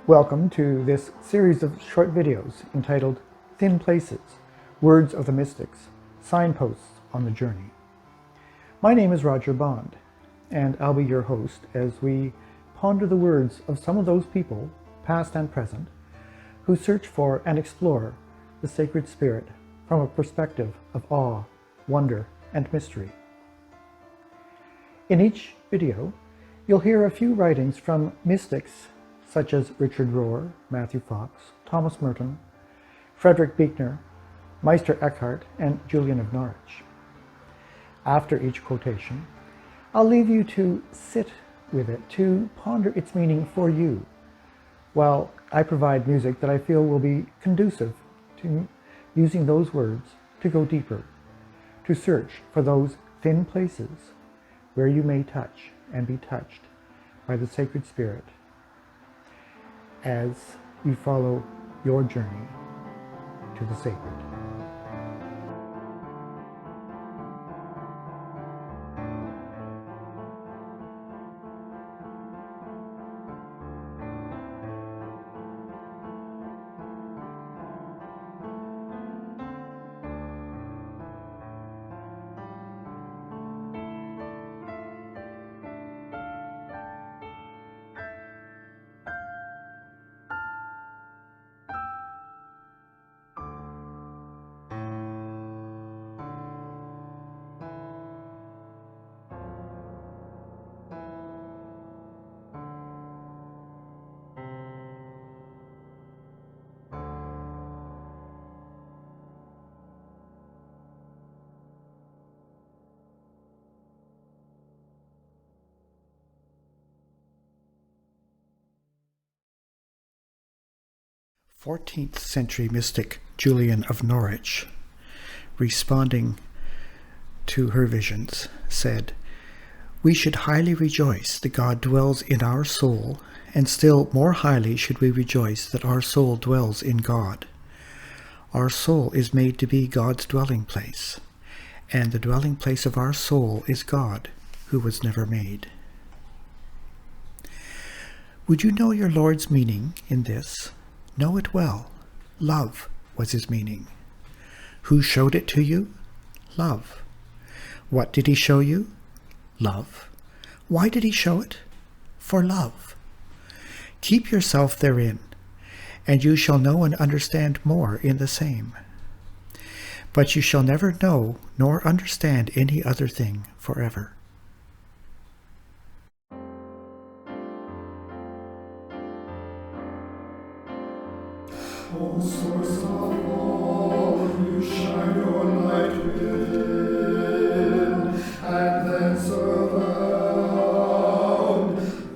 Welcome to this series of short videos entitled Thin Places, Words of the Mystics, Signposts on the Journey. My name is Roger Bond, and I'll be your host as we ponder the words of some of those people, past and present, who search for and explore the sacred spirit from a perspective of awe, wonder, and mystery. In each video, you'll hear a few writings from mystics such as Richard Rohr, Mathew Fox, Thomas Merton, Frederick Buechner, Meister Eckhart, and Julian of Norwich. After each quotation, I'll leave you to sit with it, to ponder its meaning for you, while I provide music that I feel will be conducive to using those words to go deeper, to search for those thin places where you may touch and be touched by the sacred spirit as you follow your journey to the sacred. Century mystic Julian of Norwich, responding to her visions, said, "We should highly rejoice that God dwells in our soul, and still more highly should we rejoice that our soul dwells in God. Our soul is made to be God's dwelling place, and the dwelling place of our soul is God, who was never made." Would you know your Lord's meaning in this? Know it well. Love was his meaning. Who showed it to you? Love. What did he show you? Love. Why did he show it? For love. Keep yourself therein, and you shall know and understand more in the same. But you shall never know nor understand any other thing forever. O source of all, you shine your light within, and then surround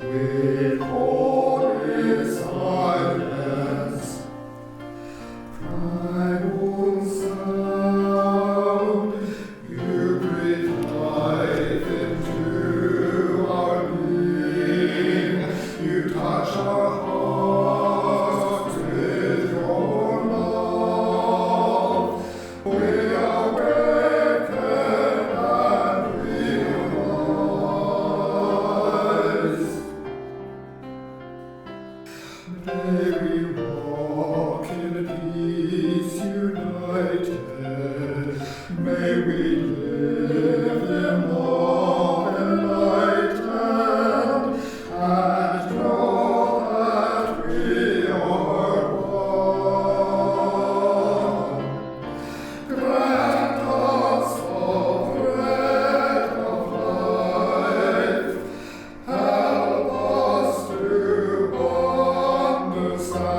with holy silence. Primal sound, you breathe life into our being, you touch our hearts with your love. We awaken and realize. May we walk in peace united. May we live in love enlightened, and know that we are one. Grant us the bread of life. Help us to understand.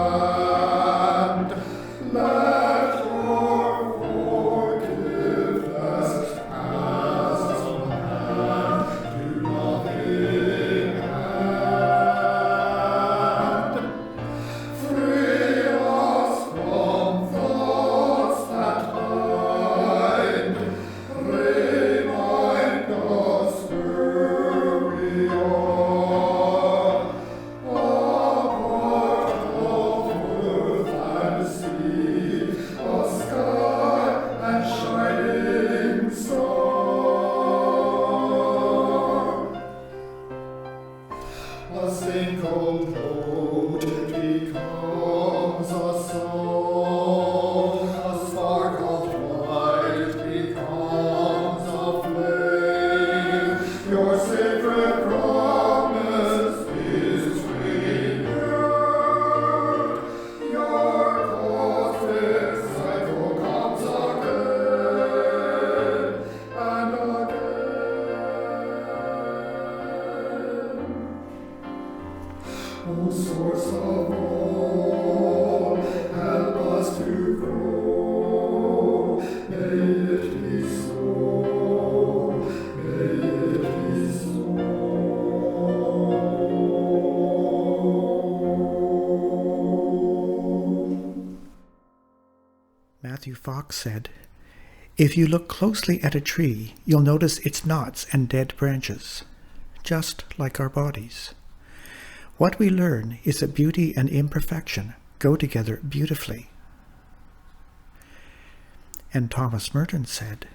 Let your forgiveness pass from hand to loving hand. Free us from thoughts that bind. Remind us who we are. A part of earth and sea, a sky and shining star. A single note O source of all, help us to grow. May it be so. May it be so. Matthew Fox said, "If you look closely at a tree, you'll notice its knots and dead branches, just like our bodies. What we learn is that beauty and imperfection go together beautifully." And Thomas Merton said,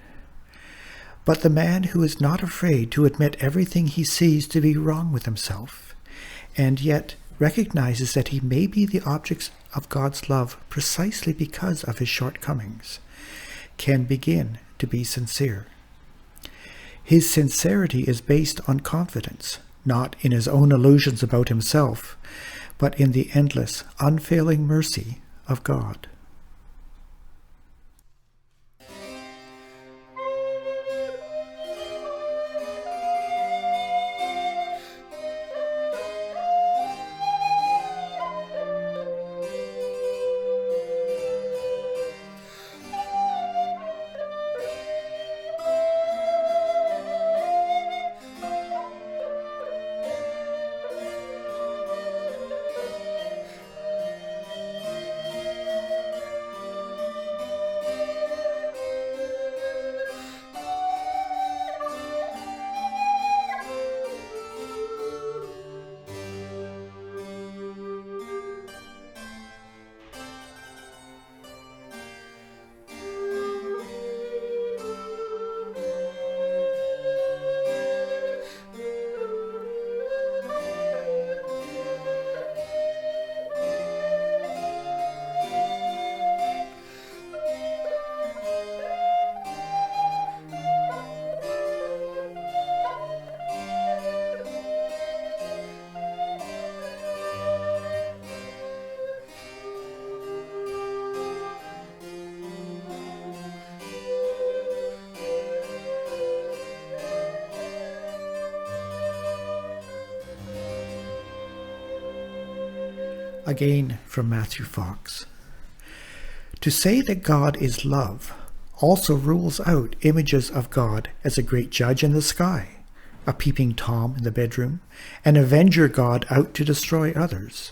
"But the man who is not afraid to admit everything he sees to be wrong with himself, and yet recognizes that he may be the object of God's love precisely because of his shortcomings, can begin to be sincere. His sincerity is based on confidence, not in his own illusions about himself, but in the endless, unfailing mercy of God." Again from Matthew Fox. To say that God is love also rules out images of God as a great judge in the sky, a peeping Tom in the bedroom, an avenger God out to destroy others,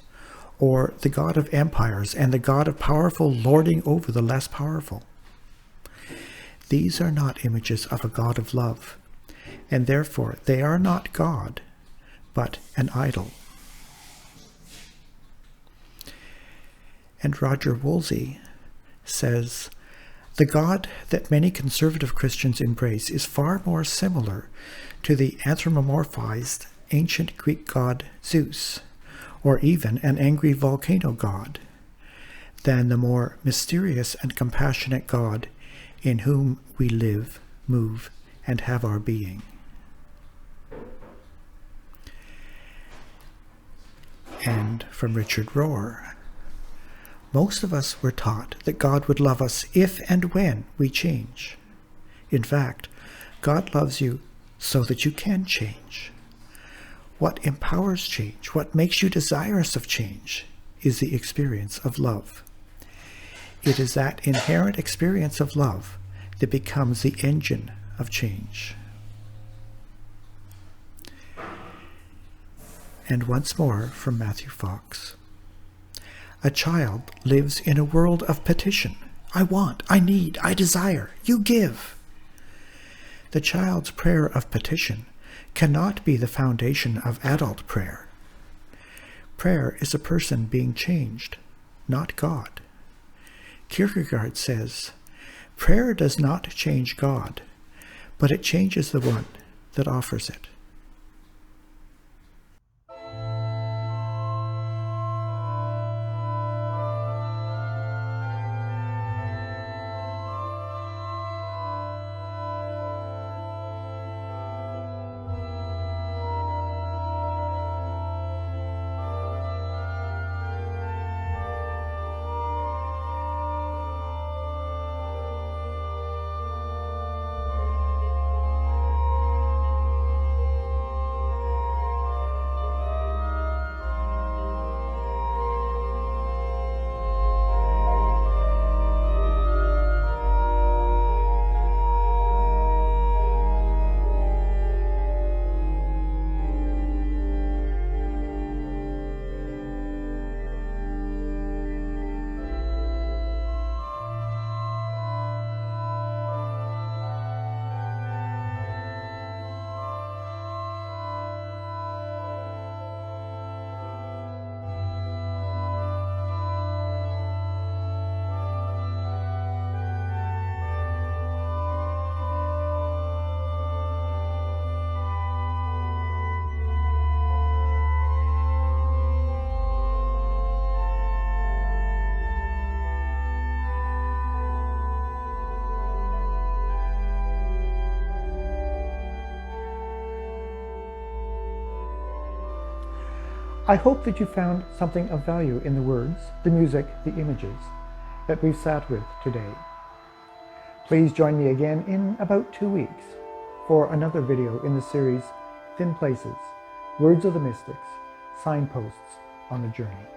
or the God of empires and the God of powerful lording over the less powerful. These are not images of a God of love, and therefore they are not God, but an idol. And Roger Wolsey says, "The God that many conservative Christians embrace is far more similar to the anthropomorphized ancient Greek god Zeus, or even an angry volcano god, than the more mysterious and compassionate God in whom we live, move, and have our being." And from Richard Rohr, "Most of us were taught that God would love us if and when we change. In fact, God loves you so that you can change. What empowers change, what makes you desirous of change, is the experience of love. It is that inherent experience of love that becomes the engine of change." And once more from Matthew Fox. "A child lives in a world of petition. I want, I need, I desire, you give. The child's prayer of petition cannot be the foundation of adult prayer. Prayer is a person being changed, not God. Kierkegaard says, prayer does not change God, but it changes the one that offers it." I hope that you found something of value in the words, the music, the images that we've sat with today. Please join me again in about 2 weeks for another video in the series Thin Places, Words of the Mystics, Signposts on the Journey.